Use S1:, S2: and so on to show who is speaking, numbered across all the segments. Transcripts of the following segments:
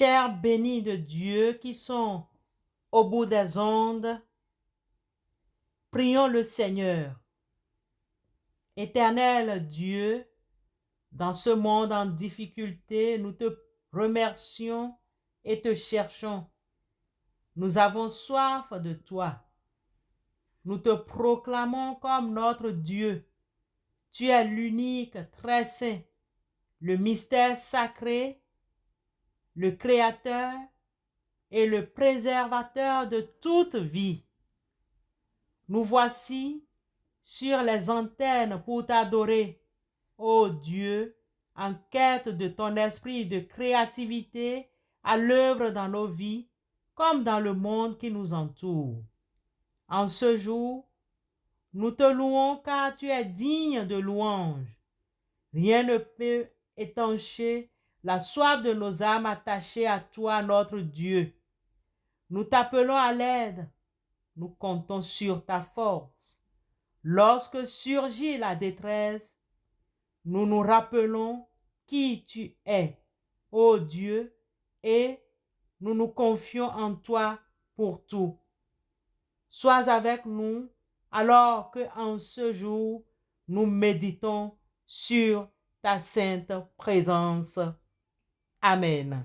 S1: Chers bénis de Dieu qui sont au bout des ondes, prions le Seigneur. Éternel Dieu, dans ce monde en difficulté, nous te remercions et te cherchons. Nous avons soif de toi. Nous te proclamons comme notre Dieu. Tu es l'unique, très saint, le mystère sacré, le créateur et le préservateur de toute vie. Nous voici sur les antennes pour t'adorer, ô Dieu, en quête de ton esprit de créativité à l'œuvre dans nos vies comme dans le monde qui nous entoure. En ce jour, nous te louons car tu es digne de louange. Rien ne peut étancher la soif de nos âmes attachées à toi, notre Dieu. Nous t'appelons à l'aide. Nous comptons sur ta force. Lorsque surgit la détresse, nous nous rappelons qui tu es, ô Dieu, et nous nous confions en toi pour tout. Sois avec nous alors que en ce jour, nous méditons sur ta sainte présence. Amen.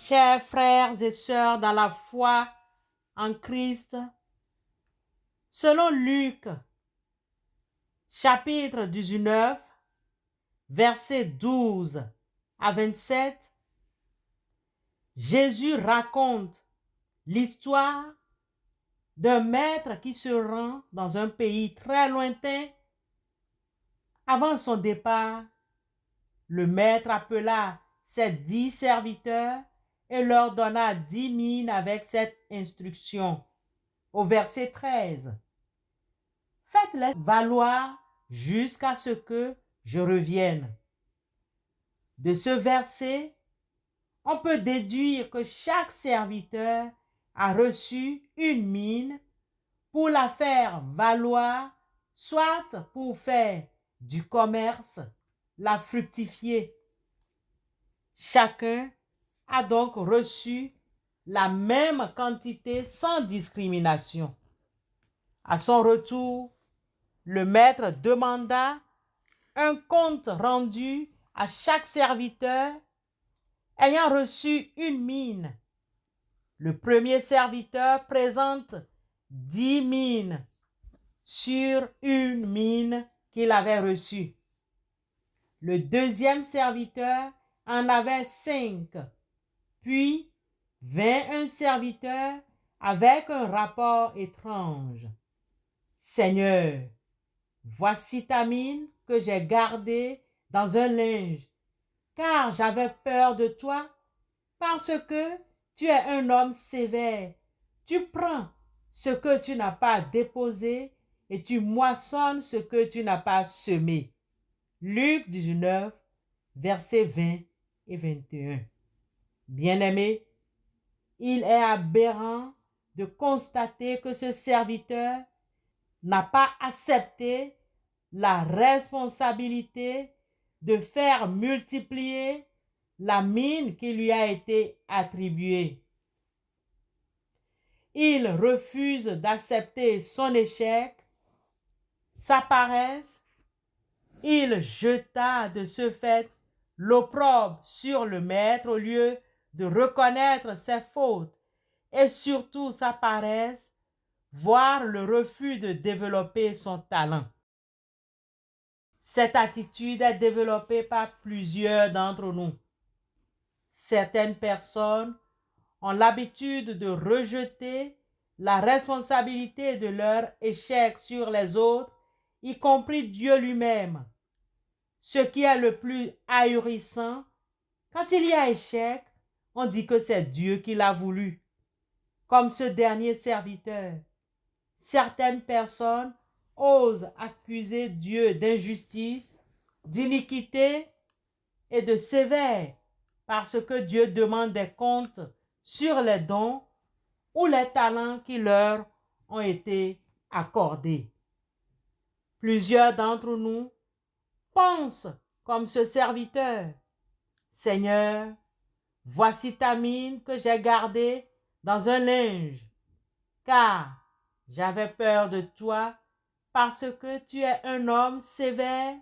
S1: Chers frères et sœurs dans la foi en Christ, selon Luc, chapitre 19, versets 12 à 27, Jésus raconte l'histoire d'un maître qui se rend dans un pays très lointain. Avant son départ, le maître appela ses 10 serviteurs et leur donna 10 mines avec cette instruction. Au verset 13, faites-les valoir jusqu'à ce que je revienne. De ce verset, on peut déduire que chaque serviteur a reçu une mine pour la faire valoir, soit pour faire du commerce, la fructifier. Chacun a donc reçu la même quantité sans discrimination. À son retour, le maître demanda un compte rendu à chaque serviteur ayant reçu une mine. Le premier serviteur présente 10 mines sur une mine qu'il avait reçue. Le deuxième serviteur en avait 5, puis vint un serviteur avec un rapport étrange. Seigneur, voici ta mine que j'ai gardée dans un linge, car j'avais peur de toi, parce que tu es un homme sévère. Tu prends ce que tu n'as pas déposé et tu moissonnes ce que tu n'as pas semé. Luc 19, versets 20 et 21. Bien-aimé, il est aberrant de constater que ce serviteur n'a pas accepté la responsabilité de faire multiplier la mine qui lui a été attribuée. Il refuse d'accepter son échec, sa paresse. Il jeta de ce fait l'opprobre sur le maître au lieu de reconnaître ses fautes et surtout sa paresse, voire le refus de développer son talent. Cette attitude est développée par plusieurs d'entre nous. Certaines personnes ont l'habitude de rejeter la responsabilité de leur échec sur les autres, y compris Dieu lui-même. Ce qui est le plus ahurissant, quand il y a échec, on dit que c'est Dieu qui l'a voulu. Comme ce dernier serviteur, certaines personnes osent accuser Dieu d'injustice, d'iniquité et de sévère parce que Dieu demande des comptes sur les dons ou les talents qui leur ont été accordés. Plusieurs d'entre nous pensent comme ce serviteur. Seigneur, voici ta mine que j'ai gardée dans un linge, car j'avais peur de toi parce que tu es un homme sévère.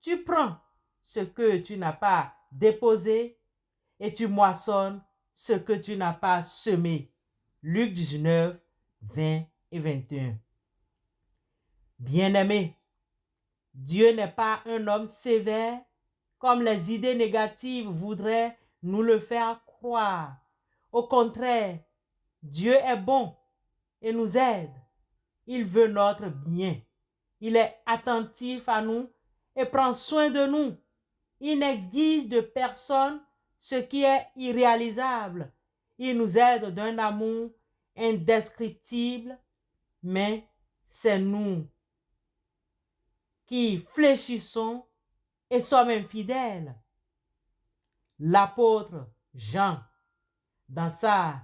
S1: Tu prends ce que tu n'as pas déposé et tu moissonnes ce que tu n'as pas semé. Luc 19, 20 et 21. Bien-aimé, Dieu n'est pas un homme sévère comme les idées négatives voudraient nous le faire croire. Au contraire, Dieu est bon et nous aide. Il veut notre bien. Il est attentif à nous et prend soin de nous. Il n'exige de personne ce qui est irréalisable. Il nous aide d'un amour indescriptible, mais c'est nous qui fléchissons et sommes infidèles. L'apôtre Jean, dans sa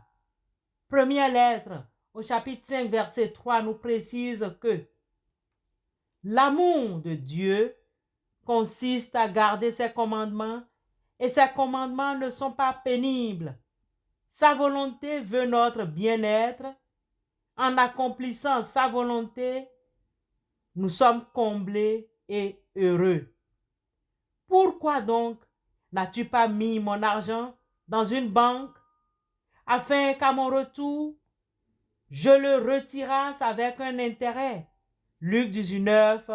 S1: première lettre, au chapitre 5, verset 3, nous précise que l'amour de Dieu consiste à garder ses commandements et ses commandements ne sont pas pénibles. Sa volonté veut notre bien-être. En accomplissant sa volonté, nous sommes comblés et heureux. Pourquoi donc n'as-tu pas mis mon argent dans une banque afin qu'à mon retour, je le retirasse avec un intérêt? Luc 19,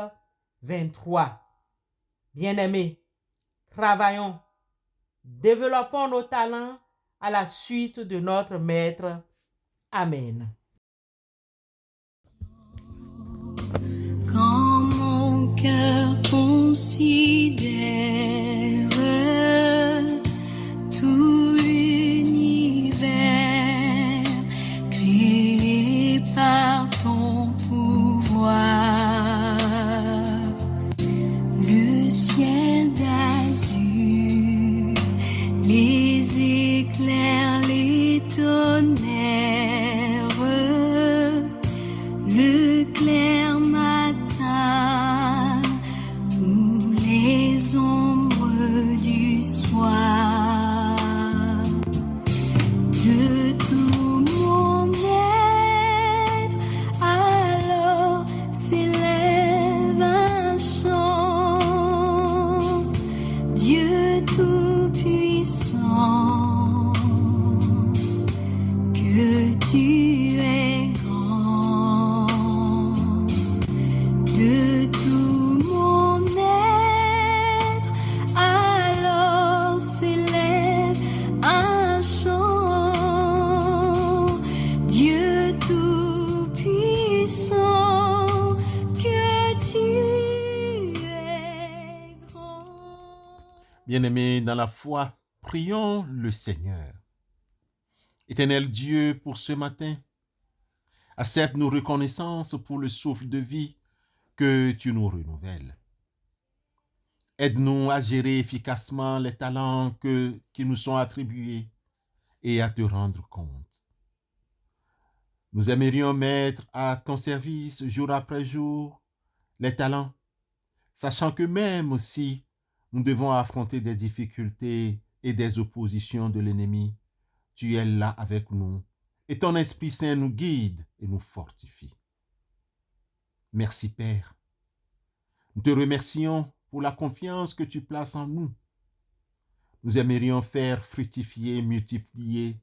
S1: 23. Bien-aimés, travaillons, développons nos talents à la suite de notre Maître. Amen.
S2: Quand mon cœur considère tout l'univers créé par ton pouvoir, le ciel d'azur, les éclairs, les tonnerres, le clair matin, où les Dieu tout-puissant, que tu es grand, de tout mon être, alors s'élève un chant. Dieu tout-puissant, que tu es grand.
S3: Bien-aimés dans la foi, prions le Seigneur. Éternel Dieu, pour ce matin, accepte nos reconnaissances pour le souffle de vie que tu nous renouvelles. Aide-nous à gérer efficacement les talents qui nous sont attribués et à te rendre compte. Nous aimerions mettre à ton service jour après jour les talents, sachant que même si nous devons affronter des difficultés et des oppositions de l'ennemi, tu es là avec nous et ton Esprit Saint nous guide et nous fortifie. Merci Père. Nous te remercions pour la confiance que tu places en nous. Nous aimerions faire fructifier, multiplier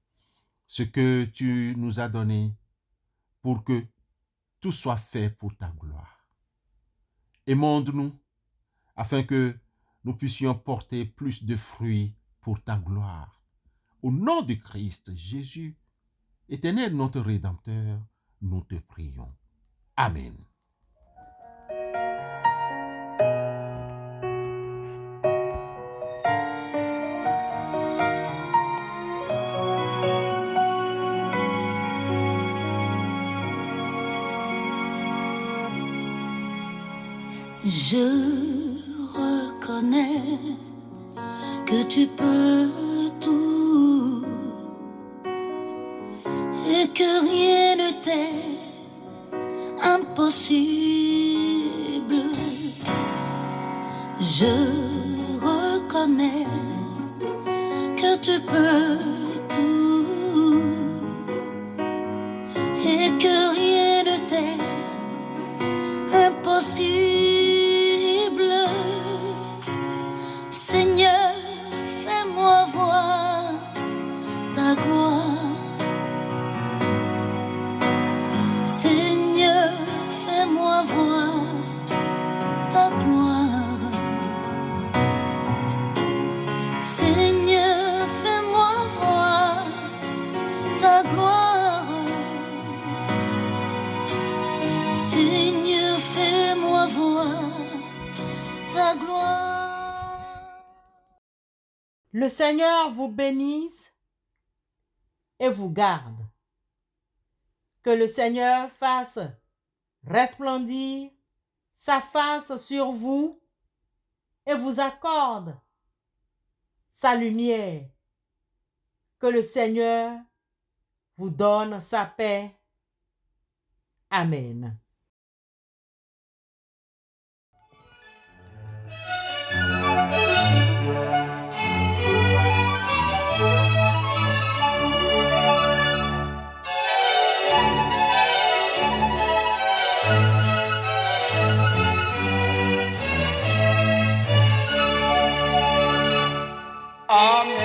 S3: ce que tu nous as donné pour que tout soit fait pour ta gloire. Émonde-nous afin que nous puissions porter plus de fruits pour ta gloire. Au nom de Christ Jésus, Éternel notre Rédempteur, nous te prions. Amen.
S2: Je reconnais que tu peux tout et que rien ne t'est impossible. Je reconnais que tu peux tout et que rien ne t'est impossible. Seigneur, fais-moi voir ta gloire. Seigneur, fais-moi voir ta gloire. Seigneur, fais-moi voir ta gloire. Seigneur, fais-moi voir ta gloire.
S1: Le Seigneur vous bénisse et vous garde. Que le Seigneur fasse resplendir sa face sur vous et vous accorde sa lumière. Que le Seigneur vous donne sa paix. Amen.
S4: Amen.